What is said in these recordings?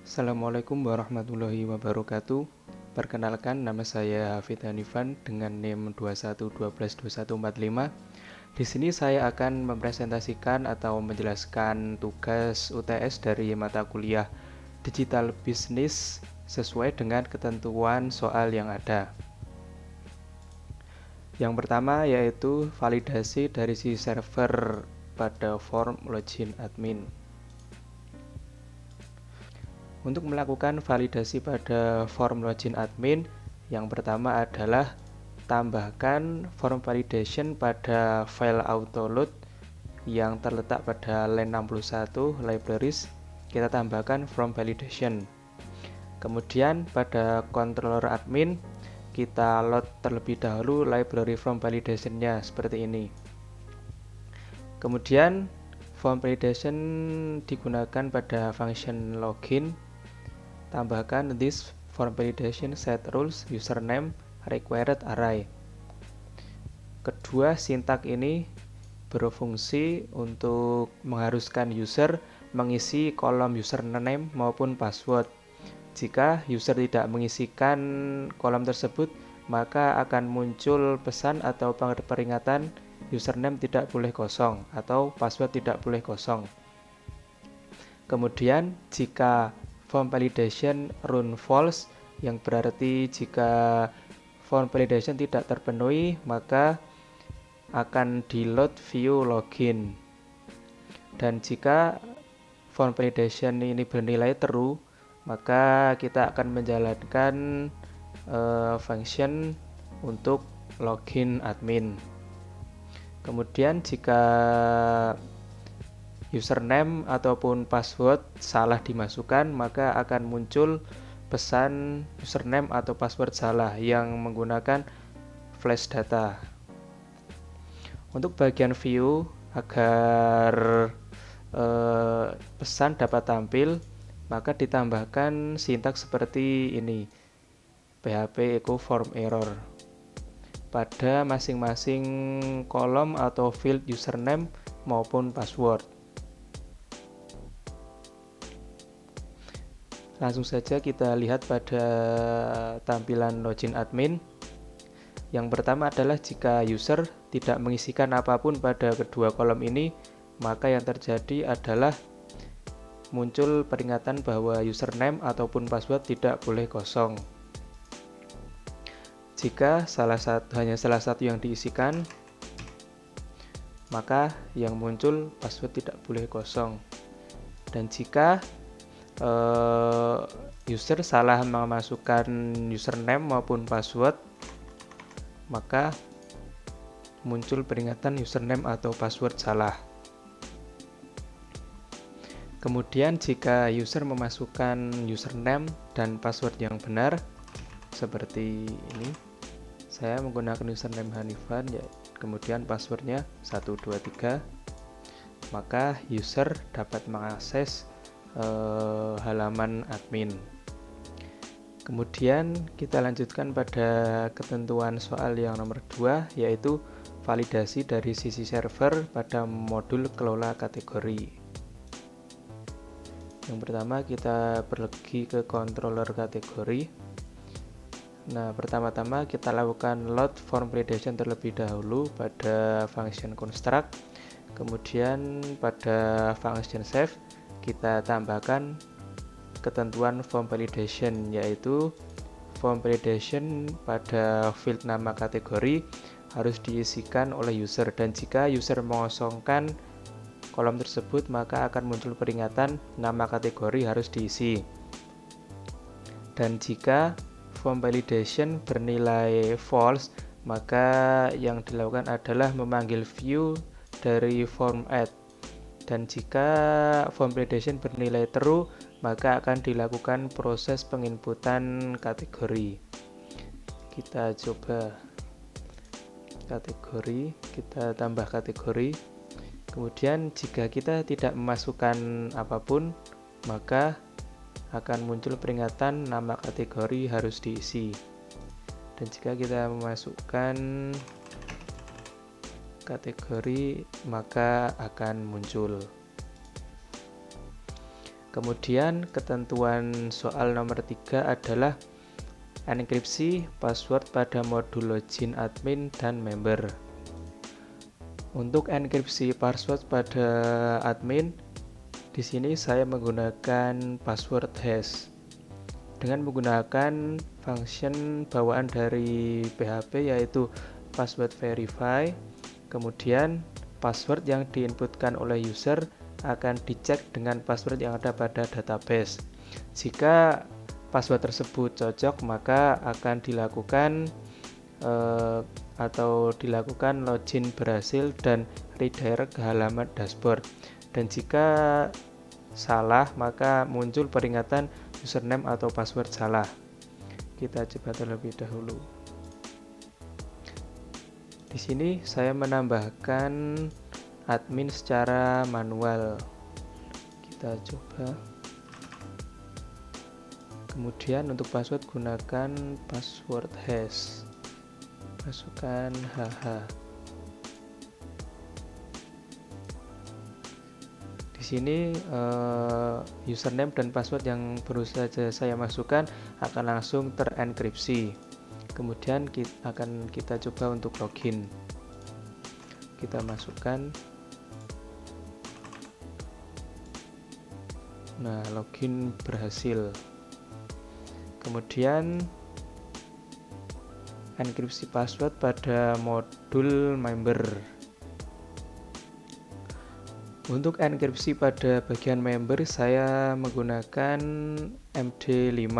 Assalamualaikum warahmatullahi wabarakatuh. Perkenalkan, nama saya Hafid Hanifan dengan NIM 21122145. Di sini saya akan mempresentasikan atau menjelaskan tugas UTS dari mata kuliah Digital Business sesuai dengan ketentuan soal yang ada. Yang pertama yaitu validasi dari si server pada form login admin. Untuk melakukan validasi pada form login admin, yang pertama adalah tambahkan form validation pada file autoload yang terletak pada line 61 libraries. Kita tambahkan form validation. Kemudian pada controller admin, kita load terlebih dahulu library form validation-nya seperti ini. Kemudian form validation digunakan pada function login. Tambahkan this form validation set rules username required array. Kedua sintak ini berfungsi untuk mengharuskan user mengisi kolom username maupun password. Jika user tidak mengisikan kolom tersebut, maka akan muncul pesan atau peringatan username tidak boleh kosong atau password tidak boleh kosong. Kemudian jika form validation run false, yang berarti jika form validation tidak terpenuhi, maka akan di load view login. Dan jika form validation ini bernilai true, maka kita akan menjalankan function untuk login admin. Kemudian jika username ataupun password salah dimasukkan, maka akan muncul pesan username atau password salah yang menggunakan flash data. Untuk bagian view, agar pesan dapat tampil, maka ditambahkan sintaks seperti ini, php echo form error pada masing-masing kolom atau field username maupun password. Langsung saja kita lihat pada tampilan login admin. Yang pertama adalah jika user tidak mengisikan apapun pada kedua kolom ini, maka yang terjadi adalah muncul peringatan bahwa username ataupun password tidak boleh kosong. Jika hanya salah satu yang diisikan, maka yang muncul password tidak boleh kosong. Dan jika user salah memasukkan username maupun password, maka muncul peringatan username atau password salah. Kemudian jika user memasukkan username dan password yang benar, seperti ini, saya menggunakan username Hanifan, ya, kemudian passwordnya 123, maka user dapat mengakses halaman admin. Kemudian kita lanjutkan pada ketentuan soal yang nomor 2, yaitu validasi dari sisi server pada modul kelola kategori. Yang pertama kita pergi ke controller kategori. Nah, pertama-tama kita lakukan load form validation terlebih dahulu pada function construct. Kemudian pada function save kita tambahkan ketentuan form validation, yaitu form validation pada field nama kategori harus diisikan oleh user, dan jika user mengosongkan kolom tersebut, maka akan muncul peringatan nama kategori harus diisi. Dan jika form validation bernilai false, maka yang dilakukan adalah memanggil view dari form add. Dan jika form validation bernilai true, maka akan dilakukan proses penginputan kategori. Kita coba kategori, kita tambah kategori. Kemudian jika kita tidak memasukkan apapun, maka akan muncul peringatan nama kategori harus diisi. Dan jika kita memasukkan kategori, maka akan muncul. Kemudian ketentuan soal nomor 3 adalah enkripsi password pada modul login admin dan member. Untuk enkripsi password pada admin, di sini saya menggunakan password hash. Dengan menggunakan function bawaan dari PHP yaitu password verify, kemudian password yang diinputkan oleh user akan dicek dengan password yang ada pada database. Jika password tersebut cocok, maka akan dilakukan login berhasil dan redirect ke halaman dashboard. Dan jika salah, maka muncul peringatan username atau password salah. Kita coba terlebih dahulu. Di sini saya menambahkan admin secara manual. Kita coba. Kemudian untuk password gunakan password hash. Masukkan HH. Di sini username dan password yang baru saja saya masukkan akan langsung terenkripsi. Kemudian kita coba untuk login. Kita masukkan. Nah, login berhasil. Kemudian enkripsi password pada modul member. Untuk enkripsi pada bagian member, saya menggunakan MD5.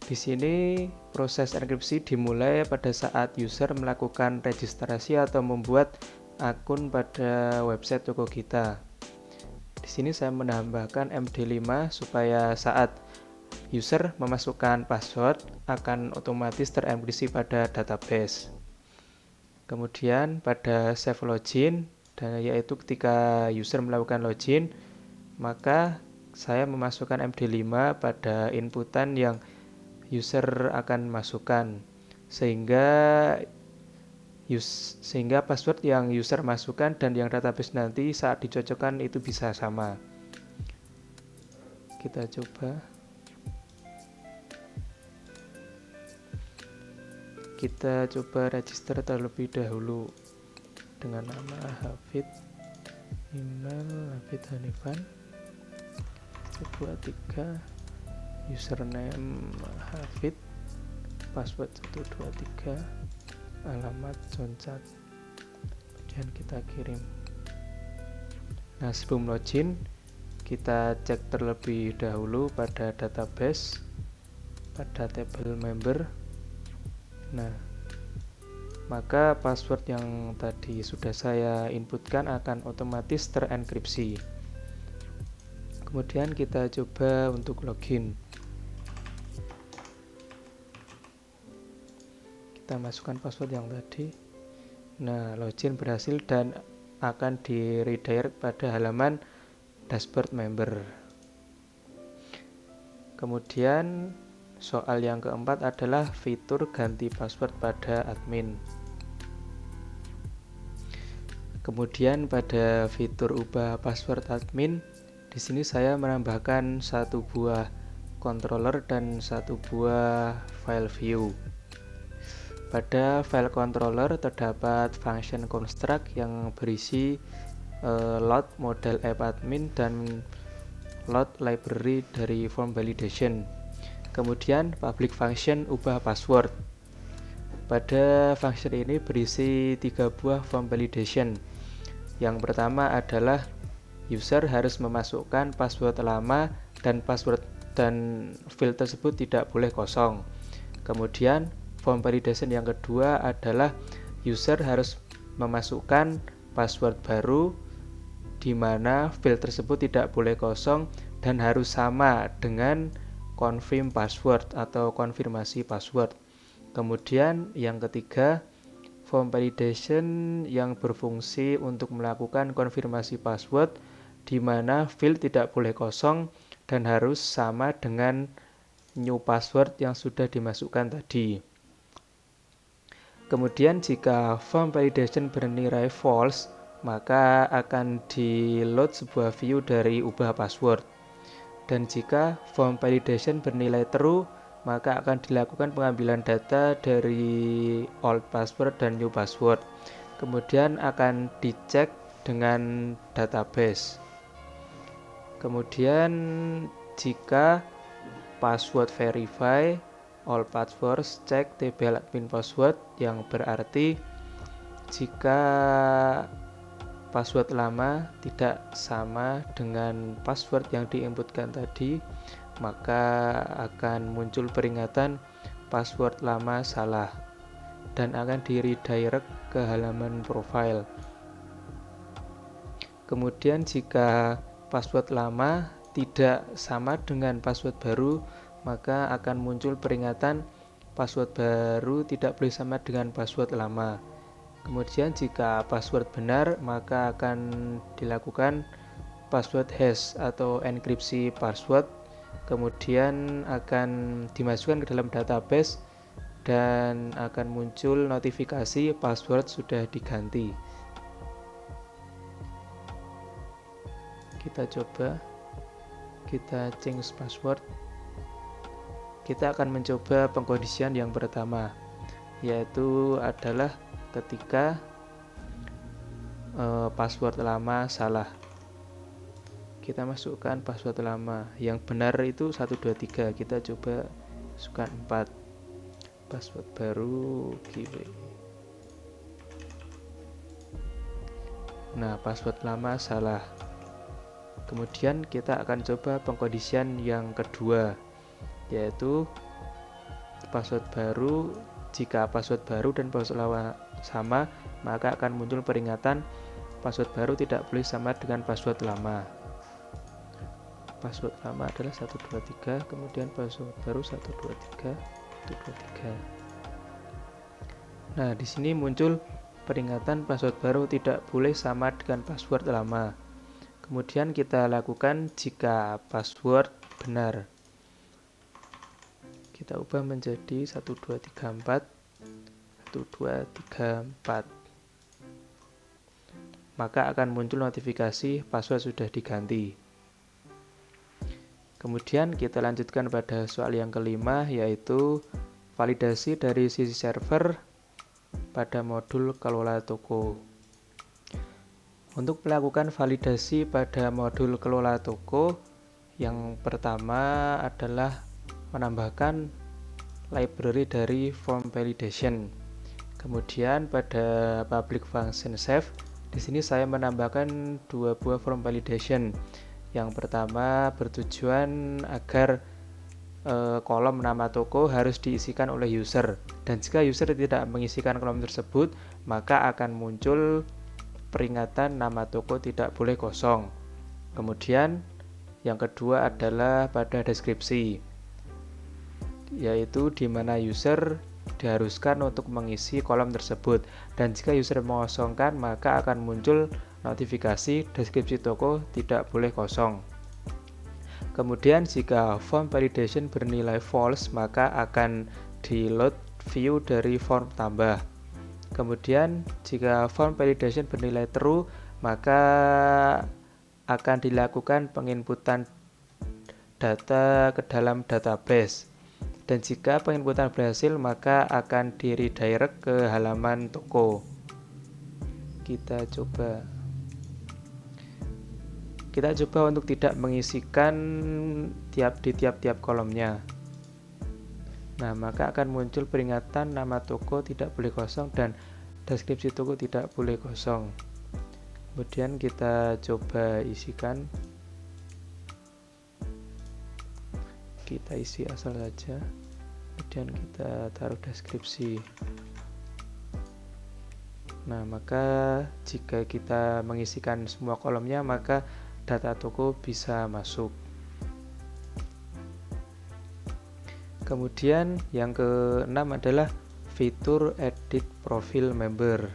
Di sini proses enkripsi dimulai pada saat user melakukan registrasi atau membuat akun pada website toko kita. Di sini saya menambahkan MD5 supaya saat user memasukkan password akan otomatis terenkripsi pada database. Kemudian pada save login, dan yaitu ketika user melakukan login, maka saya memasukkan MD5 pada inputan yang user akan masukkan, sehingga password yang user masukkan dan yang database nanti saat dicocokkan itu bisa sama. Kita coba. Kita coba register terlebih dahulu dengan nama Hafid, email Hafid Hanifan 123, username Hafid, password 123, alamat Joncat. Kemudian kita kirim. Nah, sebelum login kita cek terlebih dahulu pada database, pada table member. Nah, maka password yang tadi sudah saya inputkan akan otomatis terenkripsi. Kemudian kita coba untuk login. Kita masukkan password yang tadi. Nah, login berhasil dan akan di redirect pada halaman dashboard member. Kemudian soal yang keempat adalah fitur ganti password pada admin. Kemudian pada fitur ubah password admin, di sini saya menambahkan satu buah controller dan satu buah file view. Pada file controller terdapat function construct yang berisi load model app admin dan load library dari form validation. Kemudian public function ubah password. Pada function ini berisi 3 buah form validation. Yang pertama adalah user harus memasukkan password lama dan field tersebut tidak boleh kosong. Kemudian form validation yang kedua adalah user harus memasukkan password baru di mana field tersebut tidak boleh kosong dan harus sama dengan confirm password atau konfirmasi password. Kemudian yang ketiga, form validation yang berfungsi untuk melakukan konfirmasi password di mana field tidak boleh kosong dan harus sama dengan new password yang sudah dimasukkan tadi. Kemudian jika form validation bernilai false, maka akan di-load sebuah view dari ubah password. Dan jika form validation bernilai true, maka akan dilakukan pengambilan data dari old password dan new password. Kemudian akan dicek dengan database. Kemudian jika password verify, all passwords check table admin password, yang berarti jika password lama tidak sama dengan password yang diinputkan tadi, maka akan muncul peringatan password lama salah dan akan di redirect ke halaman profile. Kemudian jika password lama tidak sama dengan password baru, maka akan muncul peringatan password baru tidak boleh sama dengan password lama. Kemudian jika password benar, maka akan dilakukan password hash atau enkripsi password. Kemudian akan dimasukkan ke dalam database dan akan muncul notifikasi password sudah diganti. Kita coba, kita change password. Kita akan mencoba pengkondisian yang pertama, yaitu adalah ketika password lama salah. Kita masukkan password lama, yang benar itu 123, kita coba masukkan 4. Password baru giveaway. Nah, password lama salah. Kemudian kita akan coba pengkondisian yang kedua, yaitu password baru. Jika password baru dan password lama sama, maka akan muncul peringatan password baru tidak boleh sama dengan password lama. Password lama adalah 123, kemudian password baru 123, 123. Nah, di sini muncul peringatan password baru tidak boleh sama dengan password lama. Kemudian kita lakukan jika password benar. Kita ubah menjadi 1234, 1234. Maka akan muncul notifikasi password sudah diganti. Kemudian kita lanjutkan pada soal yang kelima, yaitu validasi dari sisi server pada modul kelola toko. Untuk melakukan validasi pada modul kelola toko, yang pertama adalah menambahkan library dari form validation. Kemudian pada public function save, di sini saya menambahkan 2 buah form validation. Yang pertama bertujuan agar kolom nama toko harus diisikan oleh user, dan jika user tidak mengisikan kolom tersebut, maka akan muncul peringatan nama toko tidak boleh kosong. Kemudian yang kedua adalah pada deskripsi, yaitu di mana user diharuskan untuk mengisi kolom tersebut, dan jika user mengosongkan, maka akan muncul notifikasi deskripsi toko tidak boleh kosong. Kemudian jika form validation bernilai false, maka akan di-load view dari form tambah. Kemudian jika form validation bernilai true, maka akan dilakukan penginputan data ke dalam database. Dan jika penginputan berhasil, maka akan di redirect ke halaman toko. Kita coba untuk tidak mengisikan di tiap-tiap kolomnya. Nah, maka akan muncul peringatan nama toko tidak boleh kosong dan deskripsi toko tidak boleh kosong. Kemudian kita coba isikan. Kita isi asal saja, kemudian kita taruh deskripsi. Nah, maka jika kita mengisikan semua kolomnya, maka data toko bisa masuk. Kemudian yang keenam adalah fitur edit profil member.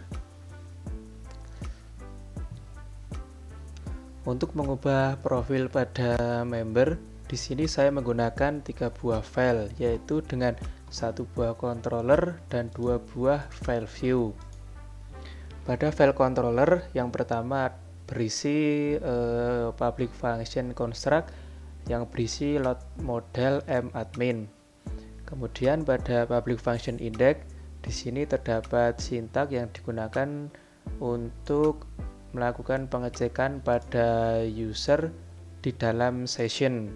Untuk mengubah profil pada member, di sini saya menggunakan 3 buah file, yaitu dengan 1 buah controller dan 2 buah file view. Pada file controller yang pertama berisi public function construct yang berisi load model madmin. Kemudian pada public function index di sini terdapat sintak yang digunakan untuk melakukan pengecekan pada user di dalam session.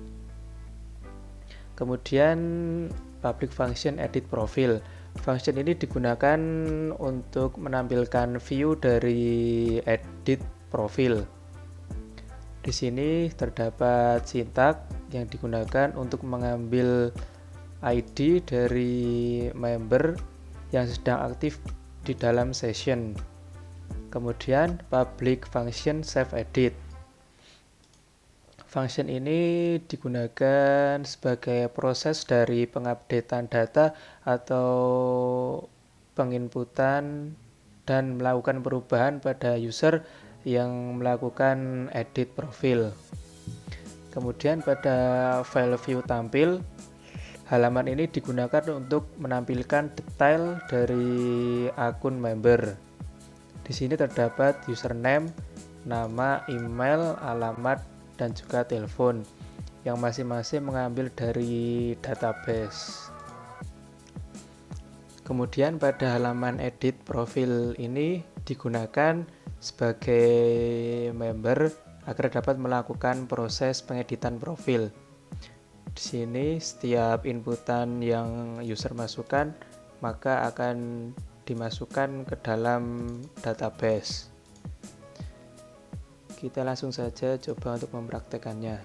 Kemudian public function edit profile. Function ini digunakan untuk menampilkan view dari edit profil. Di sini terdapat sintak yang digunakan untuk mengambil ID dari member yang sedang aktif di dalam session. Kemudian public function save edit. Function ini digunakan sebagai proses dari pengupdatean data atau penginputan dan melakukan perubahan pada user yang melakukan edit profil. Kemudian pada file view tampil, halaman ini digunakan untuk menampilkan detail dari akun member. Di sini terdapat username, nama, email, alamat, dan juga telepon yang masing-masing mengambil dari database. Kemudian pada halaman edit profil ini digunakan sebagai member agar dapat melakukan proses pengeditan profil. Di sini setiap inputan yang user masukkan maka akan dimasukkan ke dalam database. Kita langsung saja coba untuk mempraktekannya.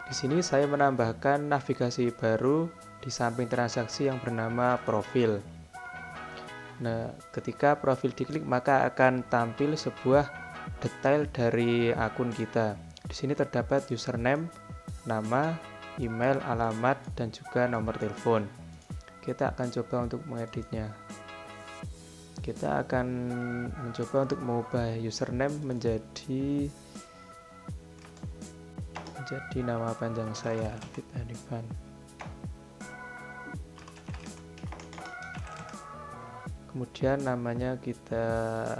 Di sini saya menambahkan navigasi baru di samping transaksi yang bernama profil. Nah, ketika profil diklik maka akan tampil sebuah detail dari akun kita. Di sini terdapat username, nama, email, alamat, dan juga nomor telepon. Kita akan coba untuk mengeditnya. Kita akan mencoba untuk mengubah username menjadi nama panjang saya, Hafid Hanifan. Kemudian namanya kita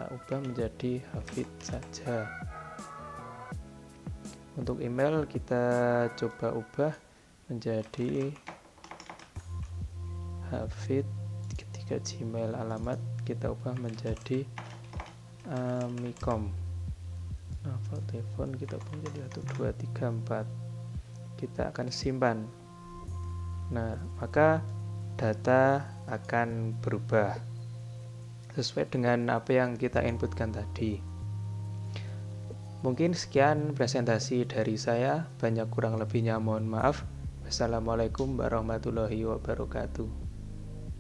ubah menjadi Hafid saja. Untuk email kita coba ubah menjadi Hafid ketika Gmail, alamat kita ubah menjadi Amikom. Nomor telepon kita ubah menjadi 1234. Kita akan simpan. Nah, maka data akan berubah sesuai dengan apa yang kita inputkan tadi. Mungkin sekian presentasi dari saya, banyak kurang lebihnya mohon maaf. Wassalamualaikum warahmatullahi wabarakatuh.